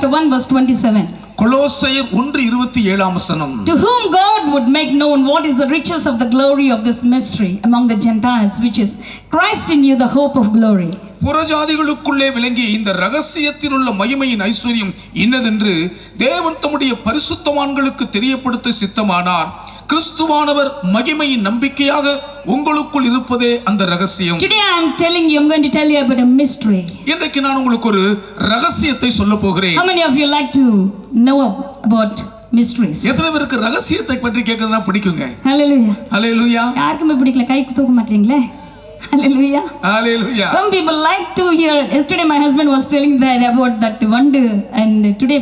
chapter 1 verse 27. கொலோசையர் 1:27 வசனம். To whom God would make known what is the riches of the glory of this mystery among the Gentiles, which is Christ in you, the hope of glory. புறஜாதிகளுக்குள்ளே விளங்கிய இந்த ரகசியத்தில் உள்ள மகிமையின் ஐஸ்வர்யம் இன்னதென்று தேவன் தம்முடைய பரிசுத்தவான்களுக்கு தெரியப்படுத்த சித்தமானார். கிறிஸ்துவானவர் மகிமையின் நம்பிக்கையாக உங்களுக்குள் இருப்பதே அந்த ரகசியம். Today I am telling you, I'm going to tell you about a mystery. இன்றைக்கு நான் உங்களுக்கு ஒரு ரகசியத்தை சொல்ல போகிறேன். How many of you like to know about mysteries? எத்தனை பேருக்கு ரகசியத்தை பற்றி கேட்கிறதுனா பிடிக்குங்க? Hallelujah. Hallelujah. யாருக்குமே பிடிக்கல, கை தூக்க மாட்டீங்களே. Hallelujah. Hallelujah. Some people like to hear. Yesterday my husband was telling that about that wonder, and today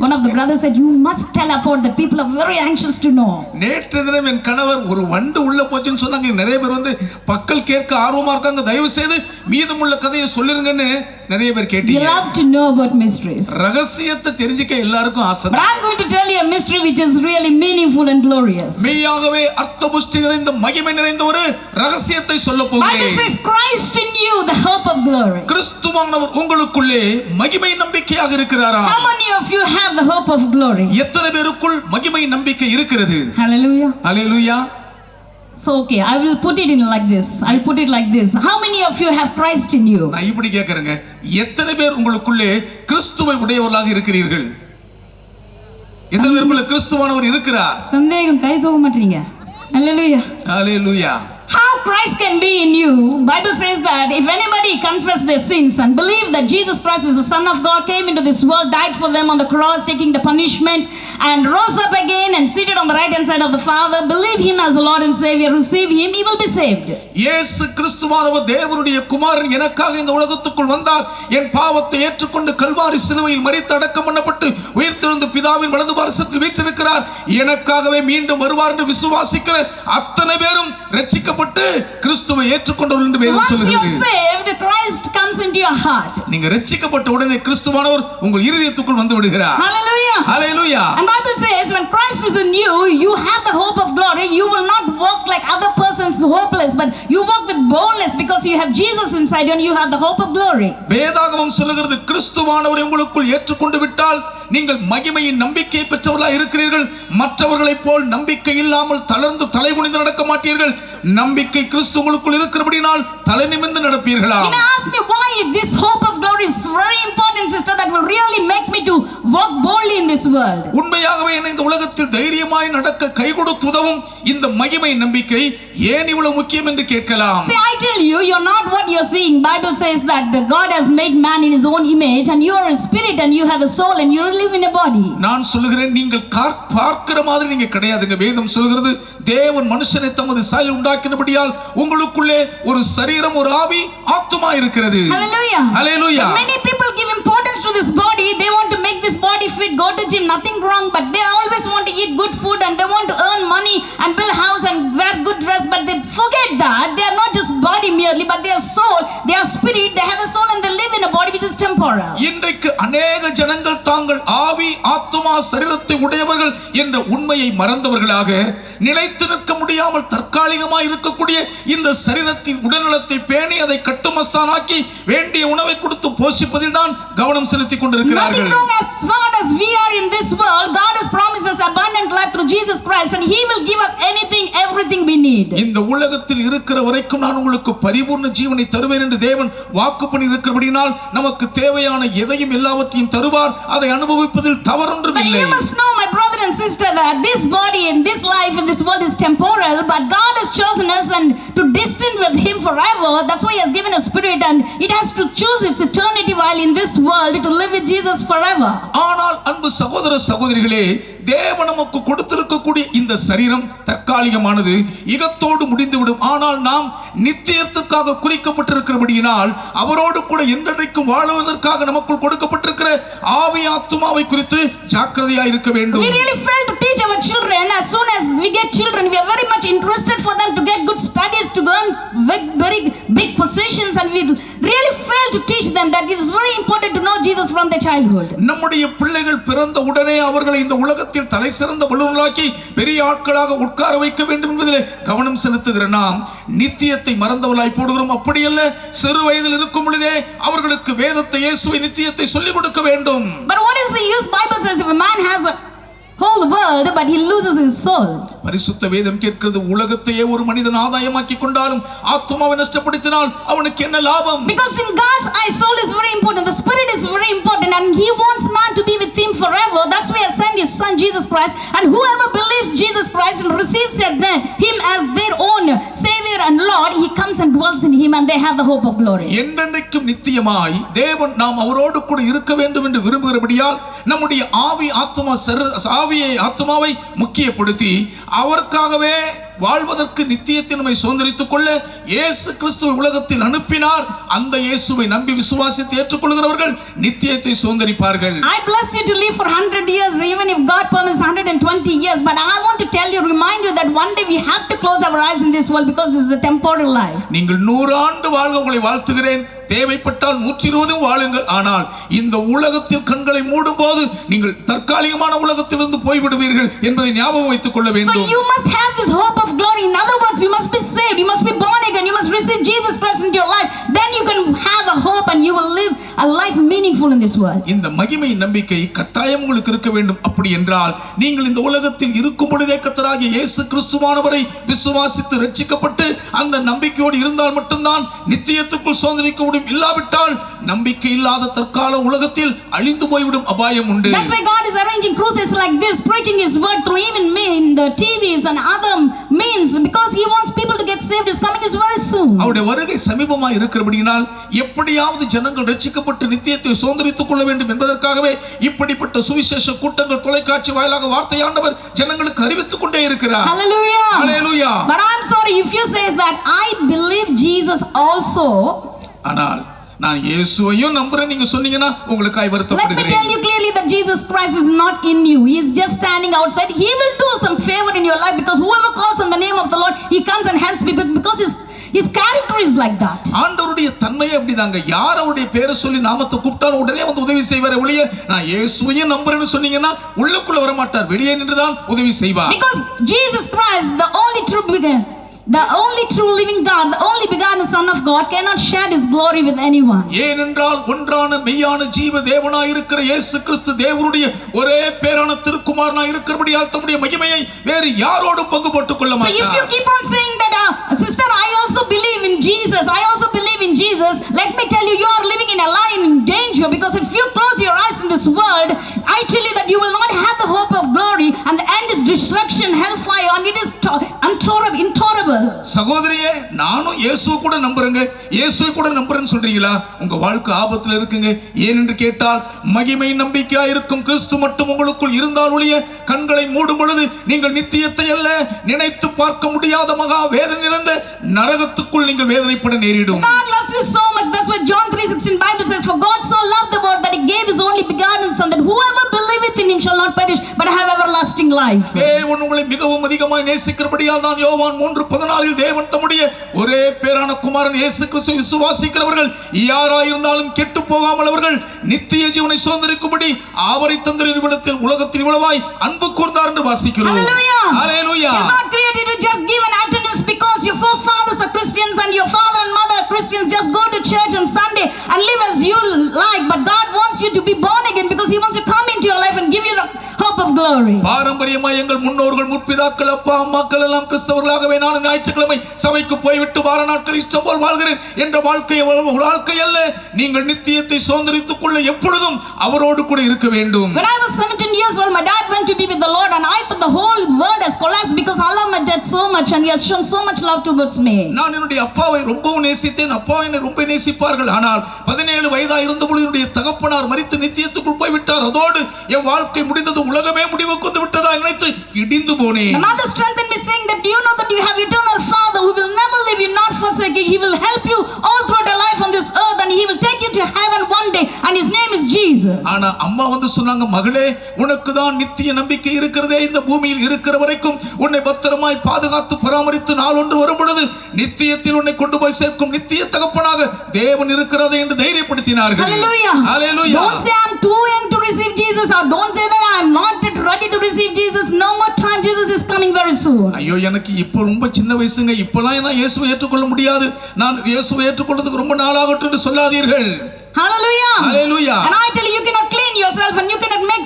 one of the brothers said, you must tell about that. People are very anxious to know. நேற்று தினம் என் கணவர் ஒரு வண்டு உள்ள போச்சுன்னு சொன்னாங்க. நிறைய பேர் வந்து பக்கல் கேட்க ஆர்வமா இருக்காங்க. தயவு செய்து மீதமுள்ள கதையை சொல்லிருங்கன்னு நிறைய பேர் கேட்டீங்க. You love to know about mysteries. ரகசியத்தை தெரிஞ்சுக்க எல்லாருக்கும் ஆசை. But I'm going to tell you a mystery which is really meaningful and glorious. மெய்யாகவே அர்த்தபுஷ்டி நிறைந்த மகிமை நிறைந்த ஒரு ரகசியத்தை சொல்ல போகிறேன். Bible says Christ in you, the hope of glory. கிறிஸ்துவானவர் உங்களுக்குள்ளே மகிமை நம்பிக்கையாக இருக்கிறாரா? How many of you have the hope of glory? எத்தனை பேருக்குள் மகிமை நம்பிக்கை இருக்கிறது? Hallelujah. Hallelujah. So okay, I will put it in like this. I'll put it like this. How many of you have Christ in you? நான் இப்படி கேக்குறேங்க. எத்தனை பேர் உங்களுக்குள்ளே கிறிஸ்துவை உடையவர்களாக இருக்கிறீர்கள்? எத்தனை பேருக்குள்ள கிறிஸ்துவானவர் இருக்கிறார்? சந்தேகம், கை தூக்க மாட்டீங்க. Hallelujah. Hallelujah. How Christ can be in you? Bible says that if anybody confess their sins and believe that Jesus Christ is the Son of God, came into this world, died for them on the cross, taking the punishment, and rose up again and seated on the right hand side of the Father, believe Him as the Lord and Savior, receive Him, He will be saved. இயேசு கிறிஸ்துவானவர் தேவனுடைய குமாரன் எனக்காக இந்த உலகத்துக்குள் வந்தார். என் பாவத்தை ஏற்றுக்கொண்டு கல்வாரி சிலுவையில் மரித்து அடக்கம் பண்ணப்பட்டு உயிர்த்தெழுந்த பிதாவின் வலது பார்சத்தில் வீற்றிருக்கிறார். எனக்காகவே மீண்டும் வருவார் என்று விசுவாசிக்கிற அத்தனை பேரும் ரட்சிக்கப்பட்டு கிறிஸ்துவை ஏற்றுக்கொண்டவர்கள் என்று வேதம் சொல்கிறது. Once you are saved, Christ comes into your heart. நீங்க ரட்சிக்கப்பட்ட உடனே கிறிஸ்துவானவர் உங்கள் இருதயத்துக்குள் வந்து விடுகிறார். Hallelujah. Hallelujah. And Bible says when Christ is in you, you have the hope of glory. You will not walk like other persons hopeless, but you walk with boldness because you have Jesus inside you and you have the hope of glory. வேதாகமம் சொல்கிறது கிறிஸ்துவானவரை உங்களுக்குள் ஏற்றுக்கொண்டு விட்டால் நீங்கள் மகிமையின் நம்பிக்கை பெற்றவர்களாக இருக்கிறீர்கள். மற்றவர்களைப் போல் நம்பிக்கை இல்லாமல் தளர்ந்து தலைகுனிந்து நடக்க மாட்டீர்கள். நம்பிக்கை கிறிஸ்து உங்களுக்குள் இருக்கிறபடியால் தலை நிமிர்ந்து நடப்பீர்களா? You may ask me why this hope of glory is very important, sister, that will really make me to walk boldly in this world. உண்மையாகவே என்னை இந்த உலகத்தில் தைரியமாய் நடக்க கை கொடுத்து உதவும் இந்த மகிமை நம்பிக்கை ஏன் இவ்வளவு முக்கியம் என்று கேட்கலாம். See, I tell you, you're not what you're seeing. Bible says that God has made man in His own image, and you are a spirit and you have a soul and you live in a body. நான் சொல்கிறேன், நீங்கள் பார்க்கிற மாதிரி நீங்க கிடையாதுங்க. வேதம் சொல்கிறது தேவன் மனுஷனை தமது சாயலில் உண்டாக்கினபடியால் உங்களுக்குள்ளே ஒரு சரீரம், ஒரு ஆவி, ஆத்துமா இருக்கிறது. Hallelujah. Hallelujah. Many people give importance to this body. They want to make this body fit, go to gym, nothing wrong, but they always want to eat good food and they want to earn money and build house and wear good dress, but they forget that they are not just body merely, but they are soul, they are spirit, they have a soul and they live in a body which is temporal. இன்றைக்கு अनेक ஜனங்கள் தாங்கள் ஆவி, ஆத்துமா, சரீரத்தை உடையவர்கள் என்ற உண்மையை மறந்தவர்களாக நிலைத்து நிற்க முடியாமல் தற்காலிகமாய் இருக்கக்கூடிய இந்த சரீரத்தின் உடல்நலத்தை பேணி அதை கட்டுமஸ்தானாக்கி வேண்டிய உணவை கொடுத்து போஷிப்பதில் தான் கவனம் செலுத்திக் கொண்டிருக்கிறார்கள். Nothing wrong as far as we are in this world. God has promised us abundant life through Jesus Christ and He will give us anything, everything we need. இந்த உலகத்தில் இருக்கிற வரைக்கும் நான் உங்களுக்கு பரிபூர்ண ஜீவனை தருவேன் என்று தேவன் வாக்கு பண்ணி இருக்கிறபடியால் நமக்கு தேவையான எதையும் எல்லாவற்றையும் தருவார். அதை அனுபவிப்பதில் தவறொன்றும் இல்லை. But you must know, my brother and sister, that this body and this life in this world is temporal, but God has chosen us and to distance with Him forever. That's why He has given a spirit and it has to choose its eternity while in this world to live with Jesus forever. ஆனால் அன்பு சகோதர சகோதரிகளே, தேவன் நமக்கு கொடுத்திருக்கக்கூடிய இந்த சரீரம் தற்காலிகமானது, இகத்தோடு முடிந்துவிடும். ஆனால் நாம் நித்தியத்துக்காக குறிக்கப்பட்டிருக்கிறபடியினால் அவரோடு கூட என்றென்றைக்கும் வாழுவதற்காக நமக்குள் கொடுக்கப்பட்டிருக்கிற ஆவி, ஆத்துமாவை குறித்து ஜாக்கிரதையாய் இருக்க வேண்டும். We really fail to teach our children. As soon as we get children, we are very much interested for them to get good studies, to earn very big positions, and we really fail to teach them that it is very important to know Jesus from their childhood. நம்முடைய பிள்ளைகள் பிறந்த உடனே அவர்களை இந்த உலகத்தில் தலை சிறந்த வல்லுநர்களாக்கி பெரிய ஆட்களாக உட்கார வைக்க வேண்டும் என்பதிலே கவனம் செலுத்துகிற நாம் நித்தியத்தை மறந்தவர்களாய் போடுகிறோம். அப்படியல்ல, சிறு வயதில் இருக்கும் பொழுதே அவர்களுக்கு வேதத்தை, இயேசுவை, நித்தியத்தை சொல்லிக் கொடுக்க வேண்டும். But what is the but he loses his soul. பரிசுத்த வேதம் கேட்கிறது உலகத்தையே ஒரு மனிதன் ஆதாயமாக்கி கொண்டாலும் ஆத்துமாவை நஷ்டப்படுத்தினால் அவனுக்கு என்ன லாபம்? Because in God's eyes, soul is very important. The spirit is very important, and he wants man to be with him forever. That's why he sent his son Jesus Christ, and whoever believes Jesus Christ and receives him as their own savior and Lord, he comes and dwells in him, and they have the hope of glory. என்றென்றைக்கும் நித்தியமாய் தேவன் நாம் அவரோடு கூட இருக்க வேண்டும் என்று விரும்புகிறபடியால் நம்முடைய ஆத்துமாவை முக்கியப்படுத்தி அவருக்காகவே வாழ்வதற்கு நித்தியத்தை நம்மை சுதந்தரித்துக் கொள்ள இயேசு கிறிஸ்துவை உலகத்தில் அனுப்பினார். அந்த இயேசுவை நம்பி விசுவாசித்து ஏற்றுக்கொள்கிறவர்கள் நித்தியத்தை சுதந்தரிப்பார்கள். I bless you to live for 100 years, even if God permits 120 years. But I want to tell you, remind you that one day we have to close our eyes in this world, because this is a temporal life. நீங்கள் 100 ஆண்டு வாழ்க உங்களை வாழ்த்துகிறேன். தேவைப்பட்டால் 120 வாழுங்கள். ஆனால் இந்த உலகத்தில் கண்களை மூடும் போது நீங்கள் தற்காலிகமான உலகத்திலிருந்து போய்விடுவீர்கள் என்பதை ஞாபகம் வைத்துக் கொள்ள வேண்டும். So you must have this hope of glory. In other words, you must be saved, you must be born again, you must receive Jesus Christ into your life. Then you can have a hope and you will live a life meaningful in this world. இந்த மகிமை நம்பிக்கை கட்டாயம் உங்களுக்கு இருக்க வேண்டும். அப்படி என்றால் நீங்கள் இந்த உலகத்தில் இருக்கும் பொழுதே கர்த்தராகிய இயேசு கிறிஸ்துவானவரை விசுவாசித்து ரட்சிக்கப்பட்டு அந்த நம்பிக்கையோடு இருந்தால் மட்டும்தான் நித்தியத்துக்குள் சுதந்தரிக்க முடியும். இல்லாவிட்டால் நம்பிக்கை இல்லாத தற்கால உலகத்தில் அழிந்து போய்விடும் அபாயம் உண்டு. That's why God is arranging crusades like this, preaching his word through even me in the TVs and other means, because he wants people to get saved. His coming is very soon. அவருடைய வருகை சமீபமாய் இருக்கிறபடியால் எப்படியாவது ஜனங்கள் ரட்சிக்கப்பட்டு நித்தியத்தை சுதந்தரித்துக் கொள்ள வேண்டும் என்பதற்காகவே இப்படிப்பட்ட சுவிசேஷ கூட்டங்கள் தொலைக்காட்சி வாயிலாக வார்த்தை ஆண்டவர் ஜனங்களுக்கு அறிவித்துக் கொண்டே இருக்கிறார். Hallelujah. Hallelujah. But I'm sorry if you say that I believe Jesus also. ஆனால் நான் இயேசுவையும் நம்புறேன் நீங்க சொன்னீங்கன்னா உங்களுக்காய் வருத்தப்படுகிறேன். Let me tell you clearly that Jesus Christ is not in you. He is just standing outside. He will do some favor in your life, because whoever calls on the name of the Lord, he comes and helps people, because his character is like that. ஆண்டவருடைய தன்மையே அப்படிதாங்க. யார் அவருடைய பேரை சொல்லி நாமத்தை கூப்பிட்டாலும் உடனே வந்து உதவி செய்வார். ஒழிய நான் இயேசுவையும் நம்புறேன்னு சொன்னீங்கன்னா உள்ளுக்குள்ள வர மாட்டார், வெளியே நின்று தான் உதவி செய்வார். Because Jesus Christ, the only true living God, the only begotten Son of God, cannot share his glory with anyone. ஏனென்றால் ஒன்றான மெய்யான ஜீவ தேவனாய் இருக்கிற இயேசு கிறிஸ்து தேவனுடைய ஒரே பேரான திருக்குமாரனாய் இருக்கிறபடியால் தம்முடைய மகிமையை வேறு யாரோடும் பங்கு போட்டுக் கொள்ள மாட்டார். So if you keep on saying that, sister, I also believe in Jesus, let me tell you, you are living in a lie in danger, because if you close your eyes in this world, I tell you that you will not have the hope of glory, and the end is destruction, hellfire, and it is intolerable. சகோதரியே, நானும் இயேசுவை கூட நம்புறேங்க, இயேசுவை கூட நம்புறேன்னு சொல்றீங்களா? உங்க வாழ்க்கை ஆபத்துல இருக்குங்க. ஏனென்று கேட்டால் மகிமை நம்பிக்கையா இருக்கும் கிறிஸ்து மட்டும் உங்களுக்குள் இருந்தால் ஒழிய கண்களை மூடும் பொழுது நீங்கள் நித்தியத்தை அல்ல, நினைத்து பார்க்க முடியாத மகா வேதனை நிறைந்த நரகத்துக்குள் நீங்கள் வேதனைப்பட நேரிடும். God loves you so much. That's why John 3:16 Bible says, for God so loved the world that he gave his only begotten Son, that whoever believeth in him shall not perish but have everlasting life. தேவன் உங்களை மிகவும் அதிகமாய் நேசிக்கிறபடியால் தான் யோவான் 3:14 தேவன் தம்முடைய ஒரே பேரான குமாரன் இயேசு கிறிஸ்துவை விசுவாசிக்கிறவர்கள் யாராயிருந்தாலும் கெட்டு போகாமல் அவர்கள் நித்திய ஜீவனை சுதந்தரிக்கும்படி அவரை தந்த நிறுவனத்தில் உலகத்தில் இவ்வளவாய் அன்பு கூர்ந்தார் என்று வாசிக்கிறோம். Hallelujah. He's not created to just give an attendance because your forefathers are Christians and your father and mother are Christians. Just go to church on Sunday and live as you like. But God wants you to be born again, because he wants to come into your life and give you the hope of glory. பாரம்பரியமாய் எங்கள் முன்னோர்கள் முற்பிதாக்கள் அப்பா அம்மாக்கள் எல்லாம் கிறிஸ்தவர்களாகவே நான் ஞாயிற்றுக்கிழமை சபைக்கு போய்விட்டு வார நாட்கள் இஷ்டம் போல் வாழ்கிறேன் என்ற வாழ்க்கை வாழ்க்கை அல்ல. நீங்கள் நித்தியத்தை சுதந்தரித்துக் கொள்ள எப்பொழுதும் அவரோடு கூட இருக்க வேண்டும். When I was 17 years old, my dad went to be with the Lord, and I thought the whole world has collapsed, because I love my dad so much and he has shown so much love towards me. நான் என்னுடைய அப்பாவை ரொம்பவும் நேசித்தேன், அப்பா என்னை ரொம்ப நேசிப்பார்கள். ஆனால் 17 வயதா இருந்தபொழுது என்னுடைய தகப்பனார் மரித்து நித்தியத்துக்குள் போய்விட்டார். அதோடு என் வாழ்க்கை முடிந்தது, உலகமே முடிவுக்கு வந்து விட்டதா நினைத்து இடிந்து போனேன். My mother strengthened me, saying that, do you know that you have eternal Father who will never leave you, not forsake you. He will help you all throughout your life on this earth, and he will take you to heaven one day, and his name is Jesus. ஆனா அம்மா வந்து சொன்னாங்க, மகளே, உனக்கு தான் நித்திய நம்பிக்கை இருக்கிறதே, இந்த பூமியில் இருக்கிற வரைக்கும் உன்னை பத்திரமாய் பாதுகாத்து பராமரித்து நாள் ஒன்று வரும் பொழுது நித்தியத்தில் உன்னை கொண்டு போய் சேர்க்கும் நித்திய தகப்பனாக தேவன் இருக்கிறதே என்று தைரியப்படுத்தினார்கள். Hallelujah. Don't say I'm too young to receive Jesus, or don't say that I'm not yet ready to receive Jesus. No more time, Jesus is coming very soon. ஐயோ, எனக்கு இப்போ ரொம்ப சின்ன வயசுங்க, இப்போலாம் நான் இயேசுவை ஏற்றுக்கொள்ள முடியாது, நான் இயேசுவை ஏற்றுக்கொள்றதுக்கு ரொம்ப நாளாகட்டும் என்று சொல்லாதீர்கள். Hallelujah. Hallelujah. And I tell you, you cannot clean clean yourself and you cannot mix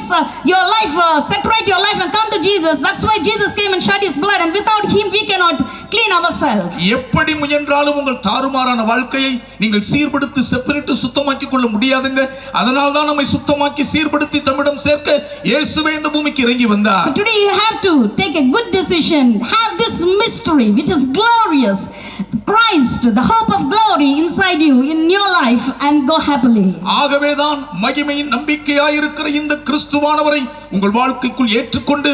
your life, separate your life and come to Jesus. That's why Jesus came and shed his blood, and without him we cannot clean ourselves. எப்படி முயன்றாலும் உங்கள் தாறுமாறான வாழ்க்கையை நீங்கள் சீர்படுத்தி separate சுத்தமாக்கி கொள்ள முடியாதுங்க. அதனால தான் நம்மை சுத்தமாக்கி சீர்படுத்தி தம்மிடம் சேர்க்க இயேசுவே இந்த பூமிக்கு இறங்கி வந்தார். So today you have to take a good decision. Have this mystery which is glorious. Christ, the hope of glory inside you in your life, and go happily. ஆகவேதான் மகிமையின் நம்பிக்கையாய் இருக்கிற இந்த கிறிஸ்துவானவரை உங்கள் வாழ்க்கைக்குள் ஏற்றுக்கொண்டு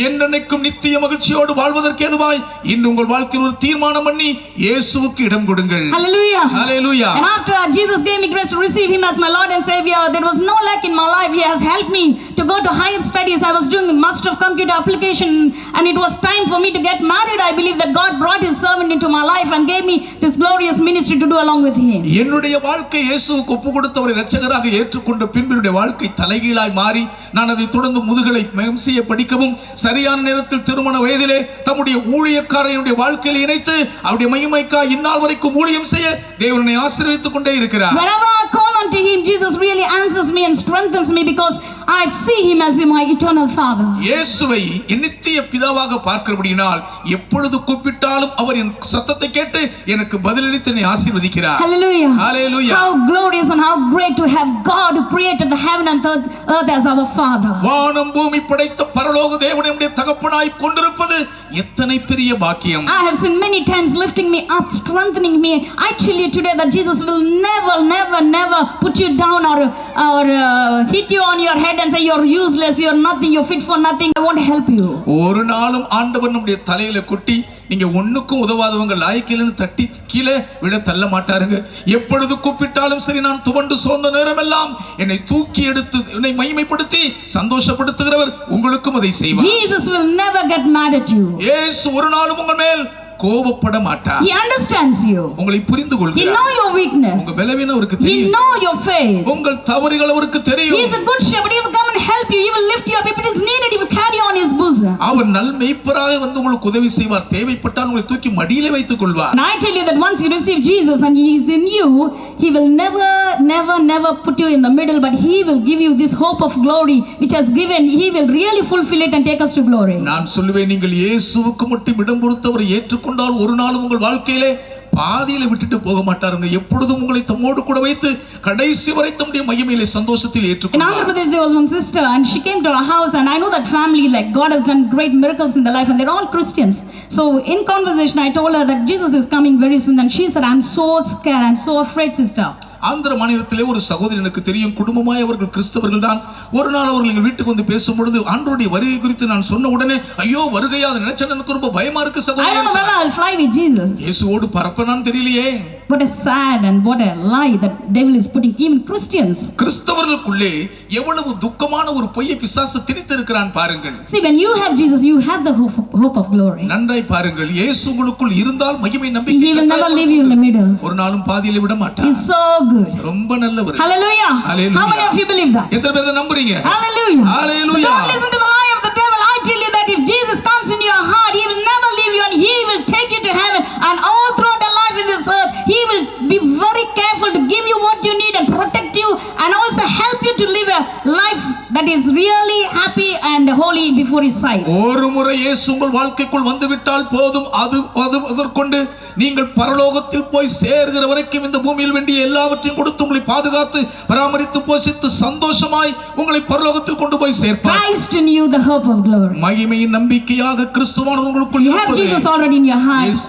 என்னென்னைக்கும் நித்திய மகிழ்ச்சியோடு வாழ்வதற்கு ஏதுவாய் இன்று உங்கள் வாழ்க்கையில் ஒரு தீர்மானம் பண்ணி இயேசுவுக்கு இடம் கொடுங்கள். Hallelujah. Hallelujah. And after Jesus gave me grace to receive him as my Lord and Savior, there was no lack in my life. He has helped me to go to higher studies. I was doing Master of Computer Application, and it was time for me to get married. I believe that God brought his servant into my life and gave me this glorious ministry to do along with him. என்னுடைய வாழ்க்கை இயேசுவுக்கு ஒப்பு கொடுத்தவரை இரட்சகராக ஏற்றுக்கொண்ட பின்புடைய வாழ்க்கை தலைகீழாய் மாறி நான் அதை தொடர்ந்து முதுகலை MCA படிக்கவும் சரியான நேரத்தில் திருமண வயதிலே தம்முடைய ஊழியக்காரனுடைய வாழ்க்கையில் இணைத்து அவருடைய மகிமைக்காய் இந்நாள் வரைக்கும் ஊழியம் செய்ய தேவனை ஆசீர்வதித்துக் கொண்டே இருக்கிறார். Whenever I call unto him, Jesus really answers me and strengthens me because I see him as my eternal Father. இயேசுவை நித்திய பிதாவாக பார்க்கிறபடியால் எப்பொழுது கூப்பிட்டாலும் அவர் என் சத்தத்தை கேட்டு எனக்கு பதிலளித்து என்னை ஆசீர்வதிக்கிறார். Hallelujah. Hallelujah. How glorious and how great to have God who created the heaven and earth as our Father. வானம் பூமி படைத்த பரலோக தேவனை நம்முடைய தகப்பனாய் கொண்டிருப்பது எத்தனை பெரிய பாக்கியம். I have seen many times lifting me up, strengthening me. I tell you today that Jesus will never put you down or hit you on your head and say you're useless, you're nothing, you're fit for nothing. I won't help you. ஒரு நாளும் ஆண்டவர் நம்முடைய தலையில கொட்டி நீங்க ஒண்ணுக்கும் உதவாதவங்க லாய்க்கிலன்னு தட்டி கீழே விட தள்ள மாட்டாருங்க. எப்பொழுது கூப்பிட்டாலும் சரி நான் துவண்டு சோர்ந்த நேரமெல்லாம் என்னை தூக்கி எடுத்து என்னை மகிமைப்படுத்தி சந்தோஷப்படுத்துகிறவர் உங்களுக்கும் அதை செய்வார். Jesus will never get mad at you. இயேசு ஒரு நாளும் உங்கள் மேல் கோபப்பட மாட்டார். He understands you. உங்களை புரிந்து கொள்கிறார். He know your weakness. உங்க பலவீனம் அவருக்கு தெரியும். He know your faith. உங்கள் தவறுகள் அவருக்கு தெரியும். He is a good shepherd. He will come and help you. He will lift you up. If it is needed, he will carry on his bosom. அவர் நல் மேய்ப்பராக வந்து உங்களுக்கு உதவி செய்வார். தேவைப்பட்டால் உங்களை தூக்கி மடியிலே வைத்துக் கொள்வார். And I tell you that once you receive Jesus and he is in you, he will never put you in the middle, but he will give you this hope of glory which has given. He will really fulfill it and take us to glory. நான் சொல்லுவேன், நீங்கள் இயேசுவுக்கு மட்டும் இடம் கொடுத்தவரை ஏற்றுக்கொண்டால் ஒரு நாள் உங்கள் வாழ்க்கையிலே பாதியில விட்டுட்டு போக மாட்டாருங்க. எப்பொழுதும் உங்களை தம்மோடு கூட வைத்து கடைசி வரை தம்முடைய மகிமையிலே சந்தோஷத்தில் ஏற்றுக்கொள்வார். In Andhra Pradesh there was one sister and she came to our house, and I know that family, like God has done great miracles in their life and they're all Christians. So in conversation I told her that Jesus is coming very soon, and she said, I'm so scared, I'm so afraid, sister. Andhra மாநிலத்திலே ஒரு சகோதரி எனக்கு தெரியும். குடும்பமாய் அவர்கள் கிறிஸ்தவர்கள் தான். ஒரு நாள் அவர்கள் எங்கள் வீட்டுக்கு வந்து பேசும்பொழுது ஆண்டவருடைய வருகை குறித்து நான் சொன்ன உடனே ஐயோ வருகையா அதை நினைச்சா எனக்கு ரொம்ப பயமா இருக்கு சகோதரி. I don't know whether I'll fly with Jesus. இயேசுவோடு பறப்பேனான்னு தெரியலையே. What a sad and what a lie that devil is putting even Christians. கிறிஸ்தவர்களுக்குள்ளே எவ்வளவு துக்கமான ஒரு பொய்யை பிசாசு திணித்து இருக்கிறான் பாருங்கள். See, when you have Jesus, you have the hope of glory. நன்றாய் பாருங்கள். இயேசு உங்களுக்குள் இருந்தால் மகிமை நம்பிக்கை. He will never leave you in the middle. ஒரு நாளும் பாதியிலே விட மாட்டார். He's so good. ரொம்ப நல்லவர். Hallelujah. Hallelujah. How many of you believe that? எத்தனை பேர் நம்புறீங்க? Hallelujah. Hallelujah. So don't listen to the lie of the devil. I tell you that if Jesus comes in your heart, he will never leave you, and he will take you to heaven, and all throughout your life in this earth he will be very careful to give you what you need and protect you and also help you to live a life that is really happy and holy before his sight. ஒரு முறை இயேசு உங்கள் வாழ்க்கைக்குள் வந்து விட்டால் போதும். அதற்கொண்டு நீங்கள் பரலோகத்தில் போய் சேர்கிற வரைக்கும் இந்த பூமியில் வேண்டிய எல்லாவற்றையும் கொடுத்து உங்களை பாதுகாத்து பராமரித்து போஷித்து சந்தோஷமாய் உங்களை பரலோகத்தில் கொண்டு போய் சேர்ப்பார். Christ in you, the hope of glory. மகிமையின் நம்பிக்கையாக கிறிஸ்துவானவர் உங்களுக்குள் You have இருப்பது. Jesus already in your heart. Yes.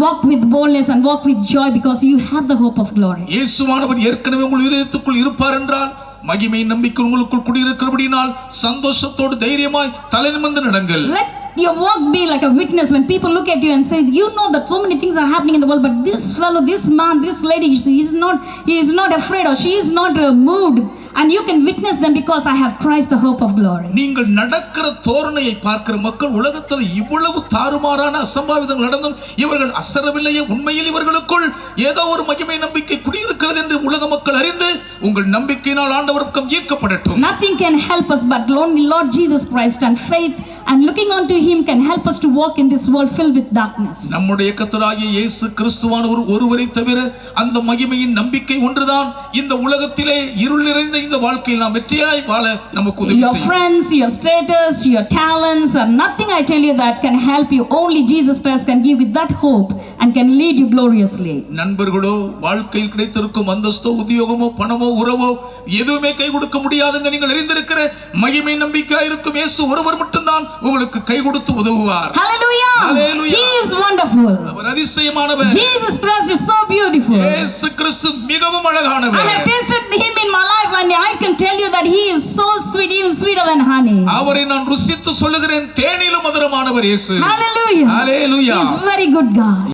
Walk with boldness and walk with joy because you have the hope of glory. இயேசுவானவர் ஏற்கனவே உங்கள் இதயத்துக்குள் இருப்பார் என்றால் மகிமையின் நம்பிக்கை உங்களுக்குள் குடியிருக்கிறபடியால் சந்தோஷத்தோடு தைரியமாய் தலைநிமிர்ந்து நடங்கள். Let your walk be like a witness when people look at you and say, you know that so many things are happening in the world, but this fellow, this man, this lady, he is not afraid, or she is not moved, and you can witness them because I have Christ, the hope of glory. நீங்கள் நடக்கிற தோரணையை பார்க்கிற மக்கள் உலகத்தில் இவ்வளவு தாறுமாறான அசம்பாவிதங்கள் நடந்தும் இவர்கள் அசரவில்லையே, உண்மையில் இவர்களுக்குள் ஏதோ ஒரு மகிமை நம்பிக்கை குடியிருக்கிறது என்று உலக மக்கள் அறிந்து உங்கள் நம்பிக்கையினால் ஆண்டவர் பக்கம் ஈர்க்கப்படட்டும். Nothing can help us but only Lord Jesus Christ, and faith and looking unto him can help us to walk in this world filled with darkness. நம்முடைய கர்த்தராகிய இயேசு கிறிஸ்துவானவர் ஒருவரை தவிர அந்த மகிமையின் நம்பிக்கை ஒன்றுதான் இந்த உலகத்திலே இருள் நிறைந்த நிறைந்த வாழ்க்கையில் நாம் வெற்றியாய் வாழ நமக்கு உதவி Your செய்யும். friends, your status, your talents are nothing, I tell you, that can help you. Only Jesus Christ can give you that hope and can lead you gloriously. நண்பர்களோ, வாழ்க்கையில் கிடைத்திருக்கும் அந்தஸ்தோ, உத்தியோகமோ, பணமோ, உறவோ எதுவுமே கை கொடுக்க முடியாதுங்க. நீங்கள் அறிந்திருக்கிற மகிமை நம்பிக்கையா இருக்கும் இயேசு ஒருவர் மட்டும்தான் உங்களுக்கு கை கொடுத்து உதவுவார். Hallelujah! Hallelujah! He is wonderful. அவர் அதிசயமானவர். Jesus Christ is so beautiful. இயேசு கிறிஸ்து மிகவும் அழகானவர். I have tasted him in my life and I can tell you that he is so sweet, even sweeter than honey. அவரை நான் ருசித்து சொல்லுகிறேன், தேனிலும் மதுரமானவர் இயேசு. Hallelujah! Hallelujah! He is very good God.